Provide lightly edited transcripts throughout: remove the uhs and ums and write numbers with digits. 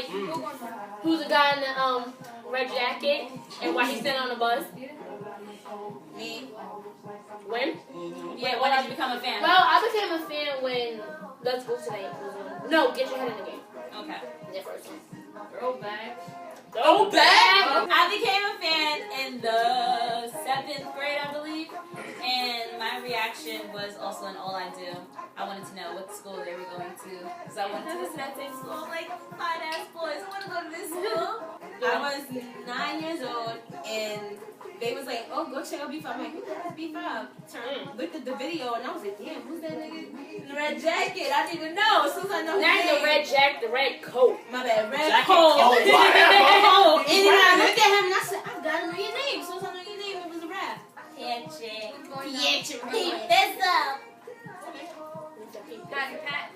like, who's the guy in the red jacket and why he's standing on the bus? Me. When? Yeah, when did you become a fan? Well, I became a fan when Let's Go Tonight was on. No, Get Your Head in the Game. Okay. Yeah, first. Throwback. I became a fan in the 7th grade, I believe, and my reaction was also in All I Do. I wanted to know what school they were going to, because I wanted to go to that same school. Like, fine ass boys, I want to go to this school. I was 9 years old, and they was like, oh, go check out B5. I'm like, who the hell is B5? Looked at the video, and I was like, damn, who's that nigga in the red jacket? I didn't even know. As soon as I know his Not name. the red jacket, the red coat. My bad, red Jacket. coat. Oh, wow. And then I looked at him, and I said, I gotta know your name. As soon as I know your name, it was a rap. Patrick. That's up. Patty Pat.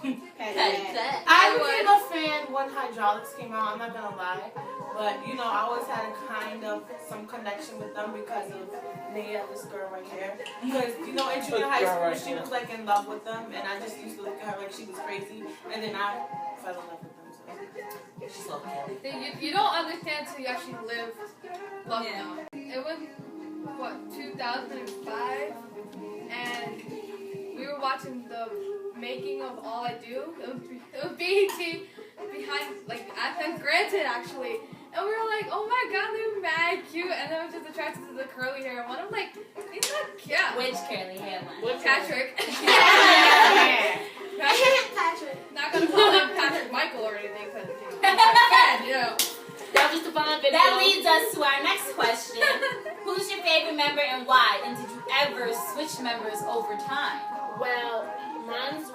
I became a fan when Hydraulics came out, I'm not gonna lie. But, you know, I always had a kind of some connection with them because of Nia, this girl right here. Because, you know, in junior high school, she was like in love with them, and I just used to look at her like she was crazy. And then I fell in love with them. So she's so Kelly. You don't understand until you actually live love now. It was, what, 2005? And we were watching the making of All I Do. It was BET behind, like, at the Granted, actually. And we were like, oh my god, they were mad cute. And I was just attracted to the curly hair one. I'm like, he's not cute. Which curly hair one? Patrick. Patrick. Not gonna call him Patrick Michael or anything, because he's a fan, you know. That was just a fun video. That leads us to our next question. Who's your favorite member and why? And did you ever switch members over time? Well, mine's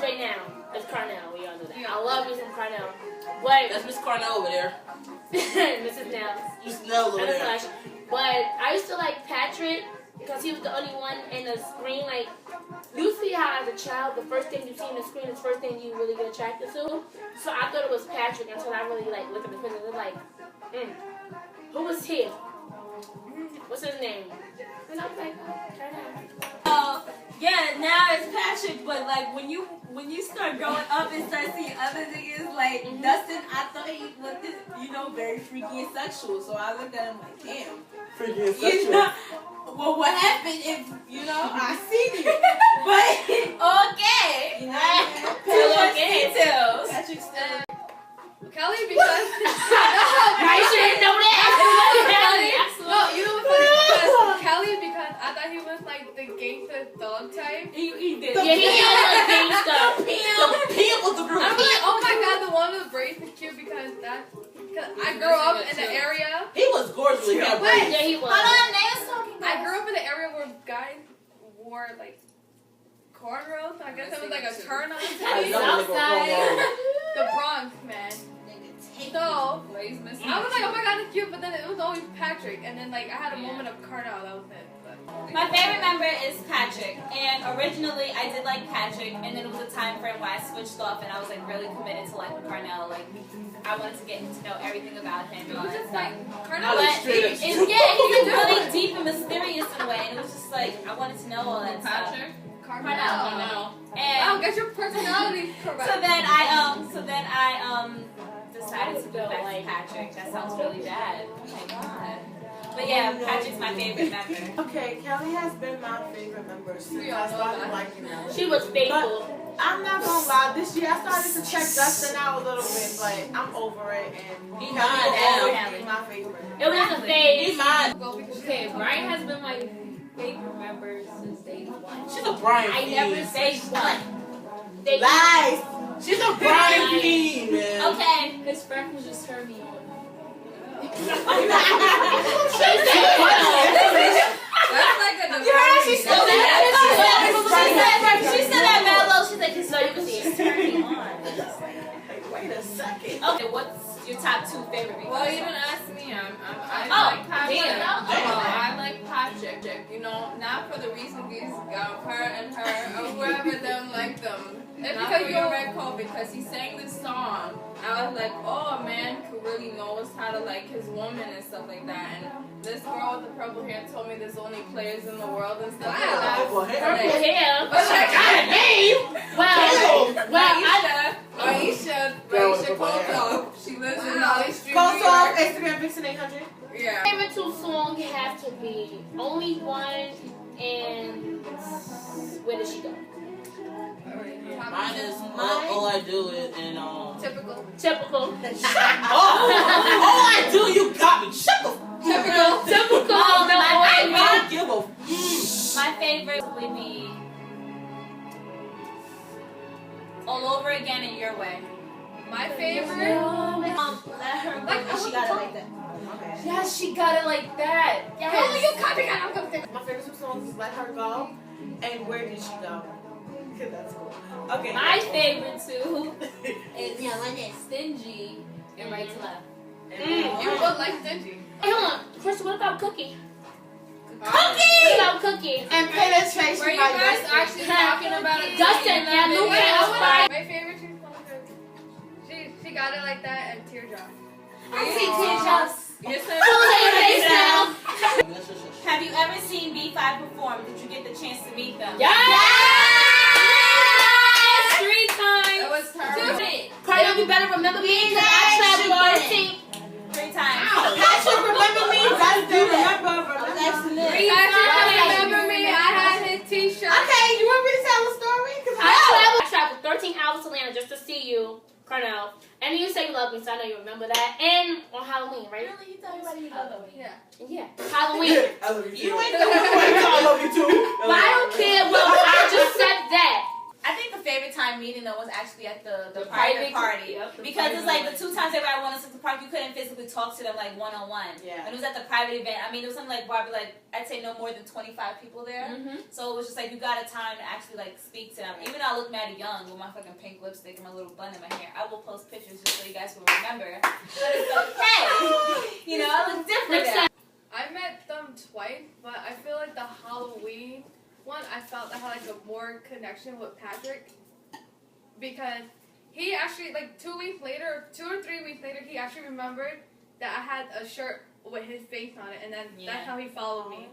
right now. It's Carnell. We all know that. I love me some Carnell. But That's Miss Carnell over there. Mrs. Nels. Miss Nell over there. But I used to like Patrick because he was the only one in the screen. Like, you see how as a child, the first thing you see in the screen is the first thing you really get attracted to. So I thought it was Patrick until I really like looked at his picture and was like, who was he? What's his name? And I was like, Carnell. Yeah, now it's Patrick, but like when you start growing up and start seeing other niggas like Dustin, I thought he looked, you know, very freaky and sexual. So I looked at him like, damn. Freaky and You sexual. know, well, what happened if, you know, I seen you? But, okay. You know, too much details. Patrick still. Kelly, because I shouldn't know that. no, you know what's funny? Because Kelly, because I thought he was like the gangster dog type. He did. Yeah, he was a gangster. The pimp of the group. I'm like, oh my god, the one with the braids is cute because I grew up in the area. He was gorgeous. He had Wait, braids. Yeah, he was. Hold on, Naya's talking about. I grew up in the area where guys wore like cornrows. So I guess it was like a turn on. I love Southside, the Bronx, man. So I was like, oh my god, it's cute, but then it was always Patrick, and then like I had a moment of Carnell, that was it. But. My favorite member is Patrick, and originally I did like Patrick, and then it was a time frame where I switched off, and I was like really committed to like Carnell. Like I wanted to get to know everything about him. It was just like But Carnell. yeah, he's really deep and mysterious in a way, and it was just like I wanted to know all that stuff. Carnell. And Wow, get your personality correct. so then I decided to go back to Patrick. That sounds really bad. Oh my god. But yeah, Patrick's my favorite member. Okay, Kelly has been my favorite member since We I all know started that. liking her. She was faithful. But I'm not gonna lie, this year I started to check Dustin out a little bit, but I'm over it, and He Kelly mine will now. always be my favorite. It was just a phase. He's mine. Okay, Brian has been my favorite member since day one. She's a Brian I fiend. never say one. Lies. She's a Brian fiend, man. Okay. His freckles just turn me on. That's like a You heard her? She said that. She said that mellow. She's like, So you can see it. turn me on. Wait a second. Okay, what's your top two favorite? Well, you didn't ask me. I Oh, like Patrick. damn. I like Patrick. You know, not for the reason these her and her or whoever them like them. It's Not because for your red coat, because he sang this song. I was like, oh, a man who really knows how to like his woman and stuff like that. And this girl with the purple hair told me there's only players in the world and stuff like that. Purple hair. Purple hair. But like, Got a name. Well, Aisha, Maisha Kolthoff. She lives in Valley Street. Kolthoff, Instagram Vixen 800. Yeah. Favorite two songs have to be Only One and Where Did She Go? Mine is all I do is Typical. Typical. all I do, you got me. Shut the Typical. I don't give a My favorite would be All Over Again in Your Way. My favorite. Let her go. She got it like that. Yes, she got it like that. Yes. Oh, you copycat. I'm gonna take. My favorite two songs is Let Her Go and Where Did She Go? That's cool. Okay. My favorite two is Stingy and Right to Left. You look like Stingy. Hey, hold on. Crystal, what about Cookie? Cookie! What about Cookie? And Penetration Were you by guys Dustin. actually talking about it? Dustin, yeah, Luke My favorite two songs are She Got It Like That and Teardrop. I see teardrops. You're saying Have you ever seen B5 perform? Did you get the chance to meet them? Yes! 3 times. That was terrible. Cardi, you better remember me because I traveled 13. 3 times. Patrick, remember me? That's the remember. Patrick, remember me? I had his t-shirt. Okay, you want me to tell a story? I traveled 13 hours to Atlanta just to see you, Cornell. And you say you love me, so I know you remember that. And on Halloween, right? Really? You tell everybody you love them? Yeah. Yeah, Halloween. I love you too. You ain't the one. I love you too. But I don't care. Well, I just said that. I think the favorite time meeting though was actually at the private private party. Yep, the Because it's like the private 2 times they were at 106 Park, you couldn't physically talk to them like one-on-one. Yeah. And it was at the private event. I mean, there was something like Barbie, like I'd say no more than 25 people there. Mm-hmm. So it was just like you got a time to actually like speak to them. Even though I look mad young with my fucking pink lipstick and my little bun in my hair, I will post pictures just so you guys will remember. But it's okay. You know, I look different now. I met them twice, but I feel like the Halloween one, I felt I had like a more connection with Patrick because he actually like 2 weeks later, 2 or 3 weeks later, he actually remembered that I had a shirt with his face on it, and then that's how he followed me.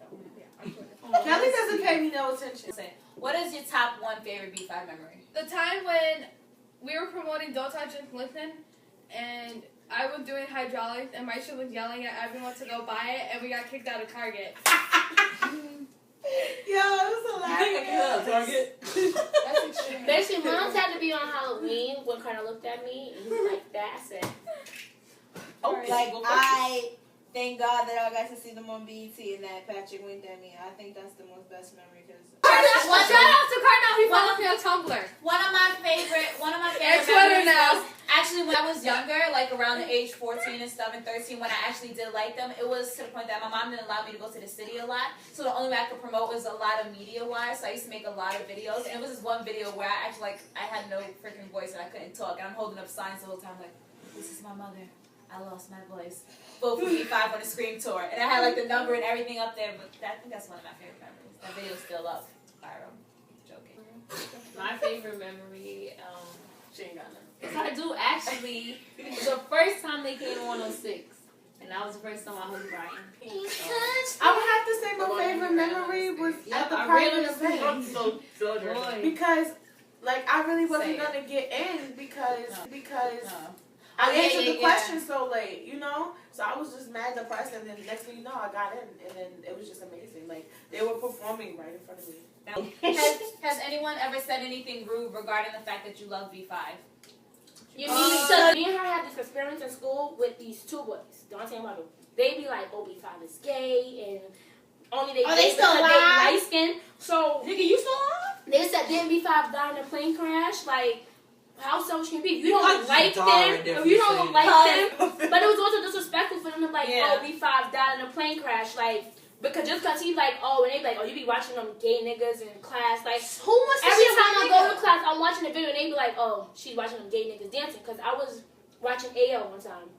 So, yeah, I'm sure. Kelly doesn't pay me no attention. What is your top 1 favorite B5 memory? The time when we were promoting Don't Touch and Listen, and I was doing hydraulics, and Maisha was yelling at everyone to go buy it, and we got kicked out of Target. Yo, it was hilarious. Target. That's extreme. Basically, moms had to be on Halloween when Carter looked at me and he was like, that. I said, Okay. Like, I thank God that I got to see them on BET and that Patrick winked at me. I think that's the most best memory because Shout out to Carnell, he follows me on Tumblr. One of my favorite And Twitter memories now. was actually when I was younger, like around the age 14 and stuff and 13, when I actually did like them, it was to the point that my mom didn't allow me to go to the city a lot. So the only way I could promote was a lot of media-wise. So I used to make a lot of videos. And it was this one video where I actually, like, I had no freaking voice and I couldn't talk. And I'm holding up signs the whole time, like, this is my mother. I lost my voice. Vote for B5 on the Scream Tour. And I had, like, the number and everything up there. But I think that's one of my favorite memories. That video's still up. Viral. Joking. My favorite memoy, She ain't got none. I do actually, the first time they came on 06. And that was the first time I heard Brian. I would have to say my favorite memory was at the private event. Boy. Because, like, I really wasn't Say it. gonna get in because No. I Yeah, answered yeah, the yeah. question so late, you know? So I was just mad depressed, and then next thing you know, I got in, and then it was just amazing. Like, they were performing right in front of me. Has anyone ever said anything rude regarding the fact that you love B5? you need to. Me and her had this experience in school with these 2 boys, Dante and Marvel. They be like, oh, B5 is gay, and only they they still because alive? they light skin. So Nigga, you still alive? they said, didn't B5 die in a plane crash? Like, how selfish can you be? If you don't like them, die right there if for you don't saying like that. them, but it was also disrespectful for them to be like, Yeah. oh, B5 died in a plane crash, like, because just because he's like, oh, and they be like, oh, you be watching them gay niggas in class, like, who wants to every see time I a go nigga? to class, I'm watching a video and they be like, oh, she's watching them gay niggas dancing, because I was watching AO one time.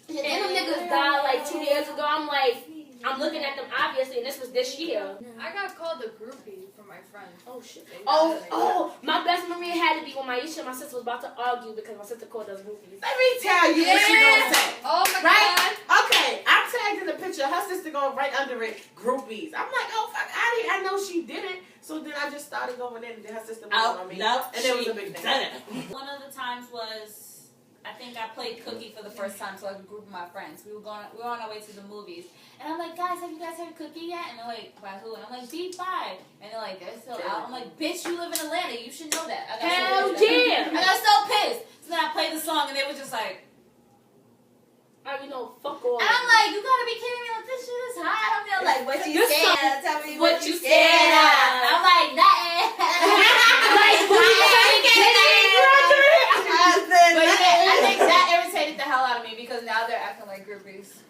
And then them niggas died like 2 years ago. I'm like, I'm looking at them obviously, and this was this year. I got called a groupie from my friends. Oh shit. Oh, my best memory had to be when Maisha and my sister was about to argue because my sister called us groupies. Let me tell you what she gonna say. Oh my Right? god. Okay, I'm tagged in the picture. Her sister going right under it, groupies. I'm like, oh, fuck out of here. I know she did it. So So then I just started going in, and then her sister was Out, on me. no, And it was a big thing. One of the times was, I think I played Cookie for the first time to like a group of my friends. We were on our way to the movies, and I'm like, guys, have you guys heard Cookie yet? And they're like, by who? And I'm like, B5. And they're like, they're still out. I'm like, bitch, you live in Atlanta, you should know that. Hell yeah! I got so pissed. So then I played the song, and they were just like, I already know, fuck all. and I'm like, you gotta be kidding me! Like, this shit is hot. I'm Like, what you This scared song- of? Tell me what what you you scared scared of? of. I'm like, nothing. Like, what you But yeah, I think that irritated the hell out of me because now they're acting like groupies.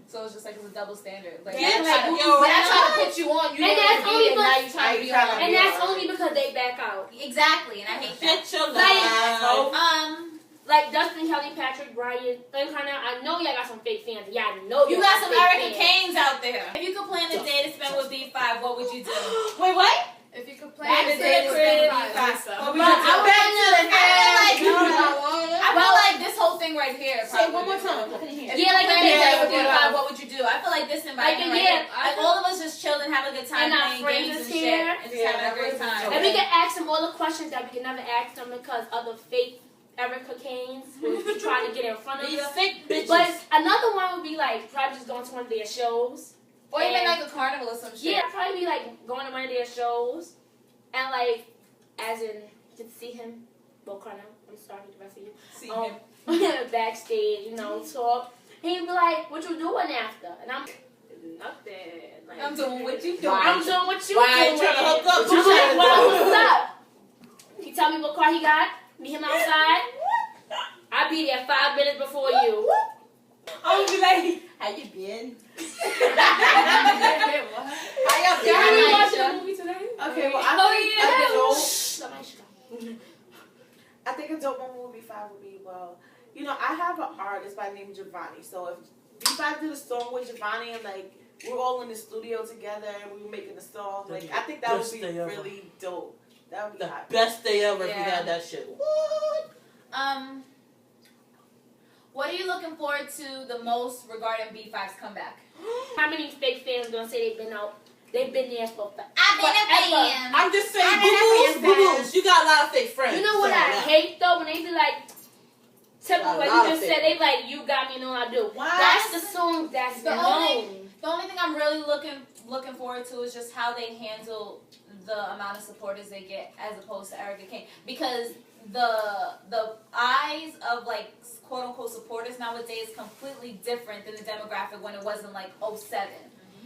So it's just like it's a double standard. Like Yeah, when like, I try to put you on, you And don't that's want to only be, and now because- you trying to be Right, on. And that's only because they back out. Exactly, and I hate that. Get your Like, life. Like Dustin, Kelly, Patrick, Brian, and Carnell, I know y'all got some fake fans. Y'all know You y'all got some fake Erica fans. Kanes out there. If you could plan a day to spend with B5, what would you do? Wait, what? If you could play Back the to day the to crib. spend But five. we But just I go back wanna- to the I feel no, I feel like this whole thing right here. Say probably one more would- time. I couldn't hear. If you Yeah, like could plan the a day day with with B5, B5, what would you do? I feel like this environment Like, right yeah, here. Like all of us just chilling, having a good time, And our playing friends games is and here. shit, and just Yeah, having a great that was time. And we can ask them all the questions that we can never ask them because other fake Erica Kanes will be trying to get in front of These you. sick bitches. But another one would be like probably just going to one of their shows. Or even And- like a carnival or some shit. Yeah, probably be like going to one of their shows and like, as in, to see him, well, Carnell, I'm sorry, the rest of you. See him. Backstage, you know, talk. He'd be like, "What you doing after?" And I'm nothing. Like, I'm doing what you doing. I'm doing what you Why doing. you trying to hook up? I'm You trying like, to well, do? what's up? He tell me what car he got. Meet him outside. I'll be there 5 minutes before you. I'm gonna be like, how you been? How y'all Did been? we watch Aisha. the movie today? Okay, well, I think a dope moment would be B5 would be, well, you know, I have an artist by the name of Giovanni. So if B5 did a song with Giovanni and like we're all in the studio together and we were making the song, like I think that would be Best day ever. really dope. That would be The hot. best day ever if we Yeah. had that shit. What are you looking forward to the most regarding B5's comeback? How many fake fans gonna say they've been out? They've been there for I've been a forever. fan. I'm just saying, I mean, boo-boos. You got a lot of fake friends. You know what So, I yeah. hate though? When they be like, typical, like lot you of just said, fake. they be like, you got me, you know what I do. Why? That's the song that's The known. The only thing I'm really looking forward to is just how they handle the amount of supporters they get as opposed to Erica Kane, because the eyes of like quote unquote supporters nowadays is completely different than the demographic when it wasn't like 07.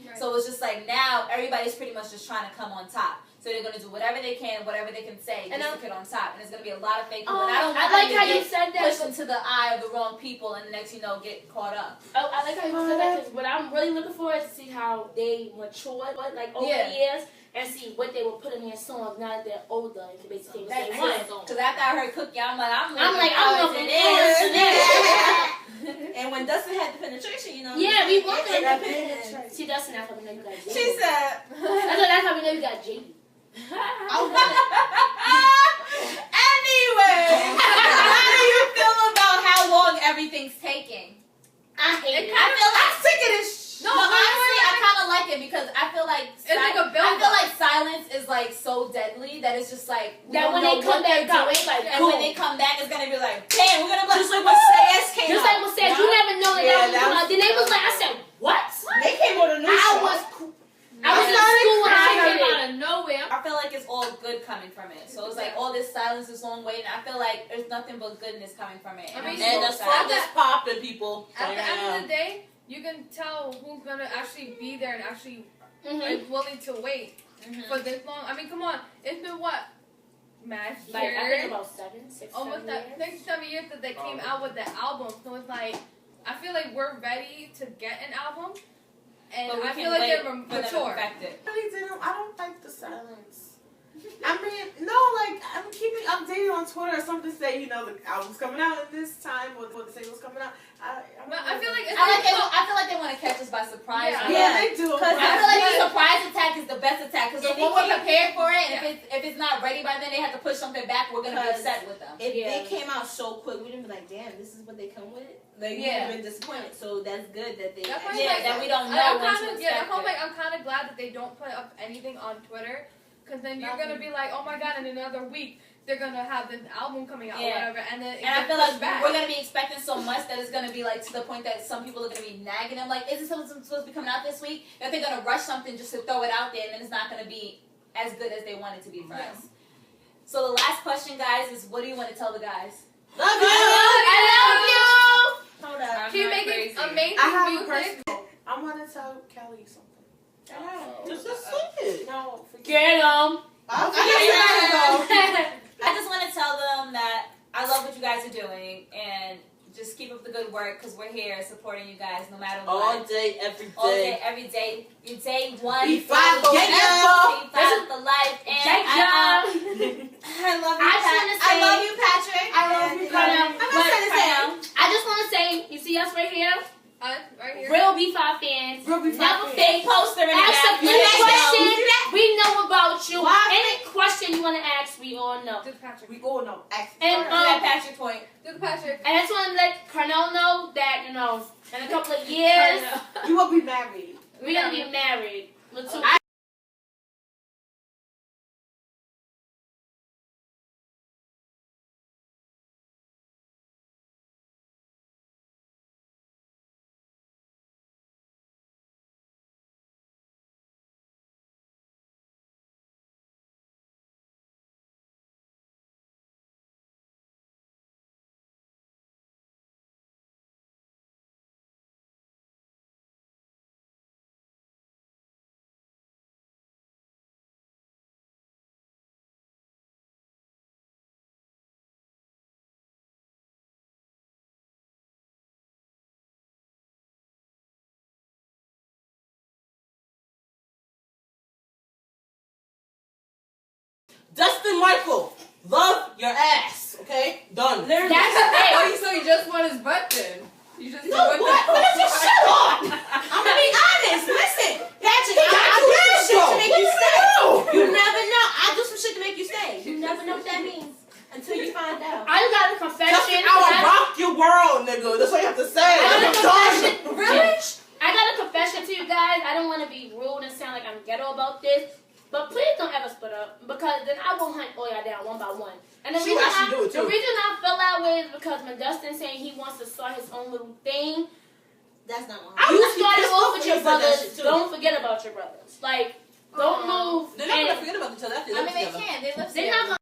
Right. So it's just like now everybody's pretty much just trying to come on top. So they're gonna do whatever they can, whatever they can say, And just to get on top. And there's gonna be a lot of fake people. Oh, and I don't want I like them how to you get said that. pushed into the eye of the wrong people, and the next you know get caught up. Oh, I like how you said that because what I'm really looking for is to see how they matured, like over Yeah. the years, and see what they will put in their songs now that they're older and can basically what That's they it. want. Because after I heard Cookie, I'm like, I'm I'm looking looking forward to forward to this. And when Dustin had the penetration, you know. Yeah, we want it them. depends. See, that's not how we know you got J. She said. That's how we know you got J. Anyway, how do you feel about how long everything's taking? I hate it. I feel like I'm sick of this. No, Honestly, I kind of like it because I feel like like a I build-up. feel like silence is like so deadly that it's just like we That don't when know they come what they're back out, doing, it's like, and boom. when they come back, it's gonna be like, damn, we're gonna be Just like when Sayas came Just out. like what said, you never know that Yeah, that was that coming out. Then they was like, I said, what? They came with a new I show. was in school when I I heard came it. out of nowhere. I feel like it's all good coming from it. So it's like all this silence, this long wait, and I feel like there's nothing but goodness coming from it. I And mean, I'm And so the excited. song is popping, people. At the end of Damn. the day, you can tell who's gonna actually be there and actually Mm-hmm. is willing to wait Mhm. for this long. I mean, come on, it's been what, mad Like, I think years, about 7, 6, almost 7 years. 6-7 years that they came out with the album. So it's like, I feel like we're ready to get an album, and But we I can feel like wait they're for them to mature. perfect it. I don't like the silence. I mean, no, like, I'm keeping updated on Twitter or something say, you know, the album's coming out at this time or the single's coming out. But I feel like it's I feel like they want to catch us by surprise. Yeah. you know? Yeah, they do. Because I feel like the surprise attack is the best attack because If when it we're came- prepared for it, Yeah. if it's not ready by then, they have to push something back. We're gonna be Because upset with them. If Yeah. they came out so quick, we didn't be like, damn, this is what they come with. Like, we would Yeah. have been disappointed. So that's good that they. That's why Yeah, like, that we don't know I'm when to kind of expect I'm it. kind of glad that they don't put up anything on Twitter Because then you're going to be like, oh my god, in another week, they're going to have this album coming out or Yeah. whatever. And then And I feel like back. we're going to be expecting so much that it's going to be like to the point that some people are going to be nagging them. Like, isn't something supposed to be coming out this week? That they're going to rush something just to throw it out there and then it's not going to be as good as they want it to be for us. So the last question, guys, is what do you want to tell the guys? Love you! I love you! Hold up. I'm Keep not making crazy. amazing I have a music. personal. I want to tell Kelly something. Just say it. No, forget Get 'em. I just want to tell them that I love what you guys are doing and just keep up the good work because we're here supporting you guys no matter what. All day, every All day, day. every day. Your day one. Be fine, forever. yeah. Be fine for life. And I love you, I love you, Patrick. I love you, Carnell. I'm not saying the same. I just want to say, you see us right here? Right here. Real B5 fans. Real B5 Never fans. fake poster in the Ask back. us You any guys question. know. We know about you. Why? Any question you want to ask, we all know. Just Patrick. We all know. And To that Patrick point. Just Patrick. And I just want to let Carnell know that, you know, in a couple of years, You will be married. we're going to be married. With two Dustin Michael, love your ass. Okay? Done. That's Oh, it. so you just want his butt then? You just You know what? Let your shit on. I'm gonna be honest. Listen, Patrick, He got I do some shit to make you stay. What You never know. I do some shit to make you stay. You never know what that means until you find out. I just got a Justin, confession. I will rock your world, nigga. That's what you have to say. I got a I'm confession. done. Really? I got a confession to you guys. I don't want to be rude and sound like I'm ghetto about this, but please don't ever split up because then I will hunt all y'all down one by one. And the She reason actually do it, the too. reason I feel that way is because when Dustin's saying he wants to start his own little thing, That's not one. you You started pissed off off with when your he said that brothers. shit, too. Don't forget about your brothers. Like, don't move. They're not and gonna forget about each other after they I live mean, they together. can. They live they're not gonna.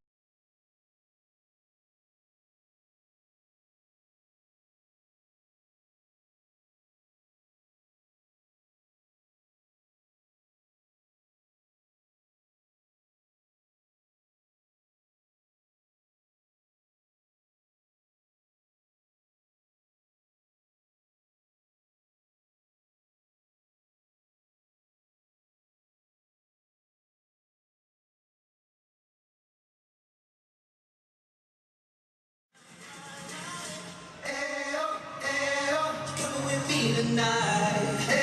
Tonight.